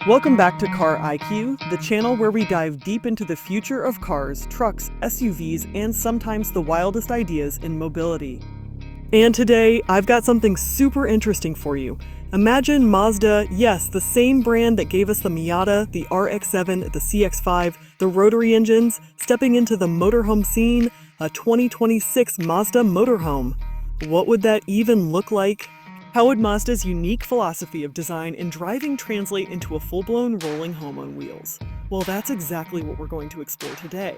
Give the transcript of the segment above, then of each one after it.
Welcome back to Car IQ, the channel where we dive deep into the future of cars, trucks, SUVs, and sometimes the wildest ideas in mobility. And today, I've got something super interesting for you. Imagine Mazda, yes, the same brand that gave us the Miata, the RX-7, the CX-5, the rotary engines, stepping into the motorhome scene, a 2026 Mazda Motorhome. What would that even look like? How would Mazda's unique philosophy of design and driving translate into a full-blown rolling home on wheels? Well, that's exactly what we're going to explore today.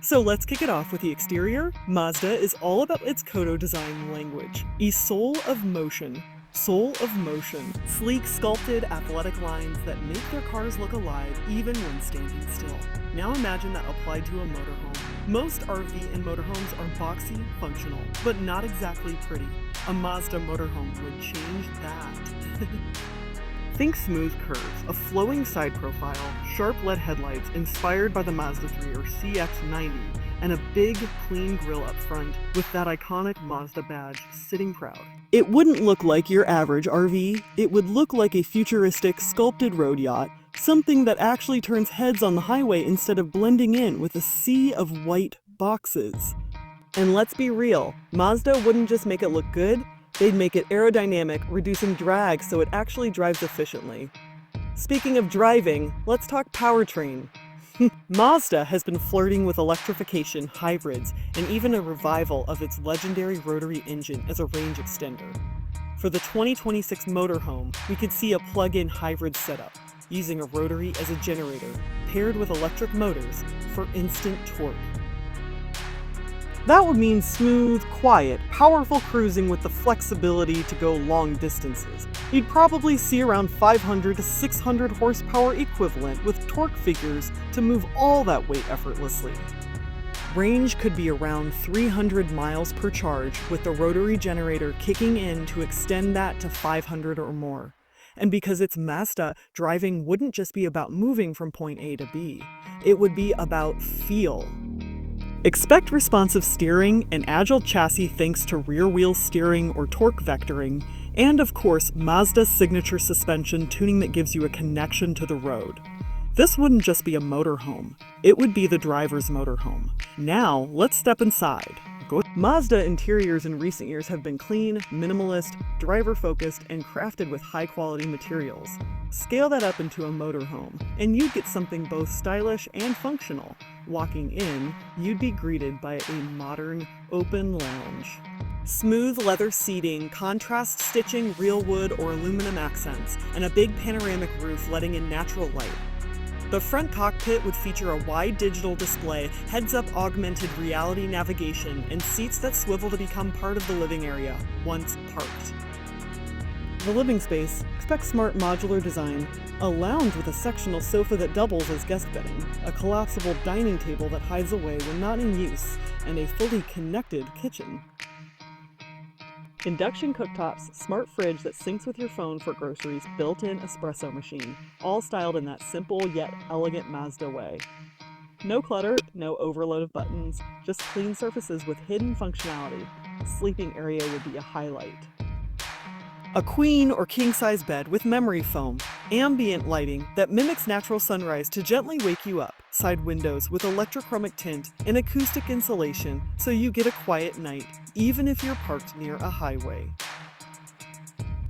So let's kick it off with the exterior. Mazda is all about its KODO design language, a soul of motion. Soul of motion. Sleek, sculpted, athletic lines that make their cars look alive even when standing still. Now imagine that applied to a motorhome. Most RV and motorhomes are boxy, functional, but not exactly pretty. A Mazda motorhome would change that. Think smooth curves, a flowing side profile, sharp LED headlights inspired by the Mazda 3 or CX-90, and a big, clean grille up front with that iconic Mazda badge sitting proud. It wouldn't look like your average RV. It would look like a futuristic, sculpted road yacht, something that actually turns heads on the highway instead of blending in with a sea of white boxes. And let's be real, Mazda wouldn't just make it look good, they'd make it aerodynamic, reducing drag so it actually drives efficiently. Speaking of driving, let's talk powertrain. Mazda has been flirting with electrification, hybrids, and even a revival of its legendary rotary engine as a range extender. For the 2026 motorhome, we could see a plug-in hybrid setup, using a rotary as a generator, paired with electric motors for instant torque. That would mean smooth, quiet, powerful cruising with the flexibility to go long distances. You'd probably see around 500 to 600 horsepower equivalent with torque figures to move all that weight effortlessly. Range could be around 300 miles per charge, with the rotary generator kicking in to extend that to 500 or more. And because it's Mazda, driving wouldn't just be about moving from point A to B. It would be about feel. Expect responsive steering, an agile chassis thanks to rear-wheel steering or torque vectoring, and of course, Mazda's signature suspension tuning that gives you a connection to the road. This wouldn't just be a motorhome, it would be the driver's motorhome. Now, let's step inside. Mazda interiors in recent years have been clean, minimalist, driver-focused, and crafted with high-quality materials. Scale that up into a motorhome, and you'd get something both stylish and functional. Walking in, you'd be greeted by a modern, open lounge. Smooth leather seating, contrast stitching, real wood or aluminum accents, and a big panoramic roof letting in natural light. The front cockpit would feature a wide digital display, heads-up augmented reality navigation, and seats that swivel to become part of the living area, once parked. The living space, expect smart modular design, a lounge with a sectional sofa that doubles as guest bedding, a collapsible dining table that hides away when not in use, and a fully connected kitchen. Induction cooktops, smart fridge that syncs with your phone for groceries, built-in espresso machine, all styled in that simple yet elegant Mazda way. No clutter, no overload of buttons, just clean surfaces with hidden functionality. Sleeping area would be a highlight. A queen or king-size bed with memory foam, ambient lighting that mimics natural sunrise to gently wake you up, side windows with electrochromic tint and acoustic insulation so you get a quiet night, even if you're parked near a highway.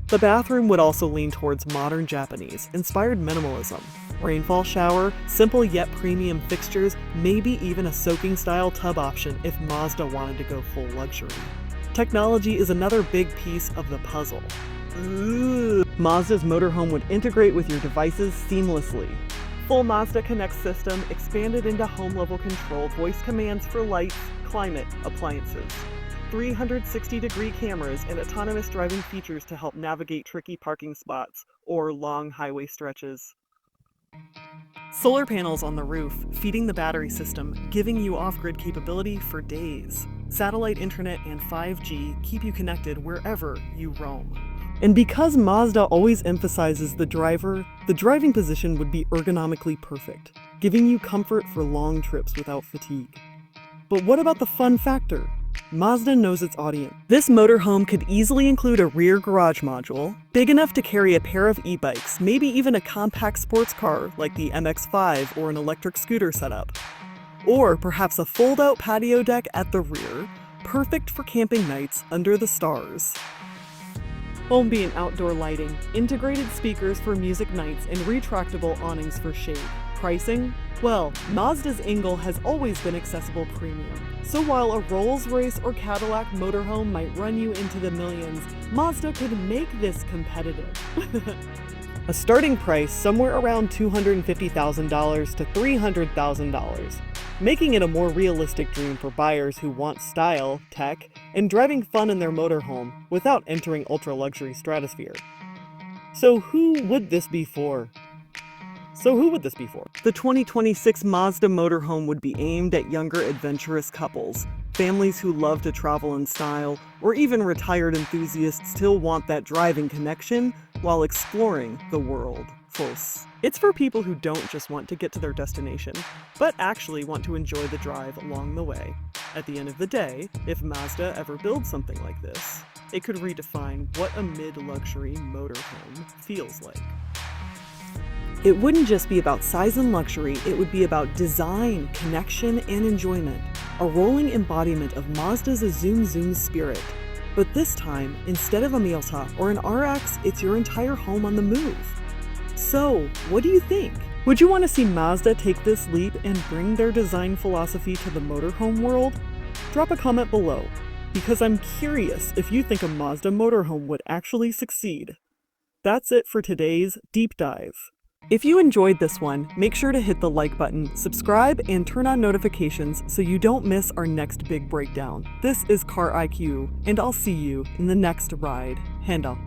The bathroom would also lean towards modern Japanese, inspired minimalism. Rainfall shower, simple yet premium fixtures, maybe even a soaking-style tub option if Mazda wanted to go full luxury. Technology is another big piece of the puzzle. Mazda's motorhome would integrate with your devices seamlessly. Full Mazda Connect system expanded into home-level control, voice commands for lights, climate, appliances. 360-degree cameras and autonomous driving features to help navigate tricky parking spots or long highway stretches. Solar panels on the roof, feeding the battery system, giving you off-grid capability for days. Satellite internet and 5G keep you connected wherever you roam. And because Mazda always emphasizes the driver, the driving position would be ergonomically perfect, giving you comfort for long trips without fatigue. But what about the fun factor? Mazda knows its audience. This motorhome could easily include a rear garage module, big enough to carry a pair of e-bikes, maybe even a compact sports car like the MX-5 or an electric scooter setup. Or perhaps a fold-out patio deck at the rear, perfect for camping nights under the stars. Ambient outdoor lighting, integrated speakers for music nights, and retractable awnings for shade. Pricing? Well, Mazda's angle has always been accessible premium. So while a Rolls-Royce or Cadillac motorhome might run you into the millions, Mazda could make this competitive. A starting price somewhere around $250,000 to $300,000, making it a more realistic dream for buyers who want style, tech, and driving fun in their motorhome without entering ultra-luxury stratosphere. So who would this be for? The 2026 Mazda Motorhome would be aimed at younger adventurous couples, families who love to travel in style, or even retired enthusiasts still want that driving connection while exploring the world. It's for people who don't just want to get to their destination, but actually want to enjoy the drive along the way. At the end of the day, if Mazda ever builds something like this, it could redefine what a mid-luxury motorhome feels like. It wouldn't just be about size and luxury, it would be about design, connection, and enjoyment. A rolling embodiment of Mazda's Zoom Zoom spirit. But this time, instead of a Miata or an RX, it's your entire home on the move. So, what do you think? Would you want to see Mazda take this leap and bring their design philosophy to the motorhome world? Drop a comment below, because I'm curious if you think a Mazda motorhome would actually succeed. That's it for today's deep dive. If you enjoyed this one, make sure to hit the like button, subscribe, and turn on notifications so you don't miss our next big breakdown. This is Car IQ, and I'll see you in the next ride. Hand off.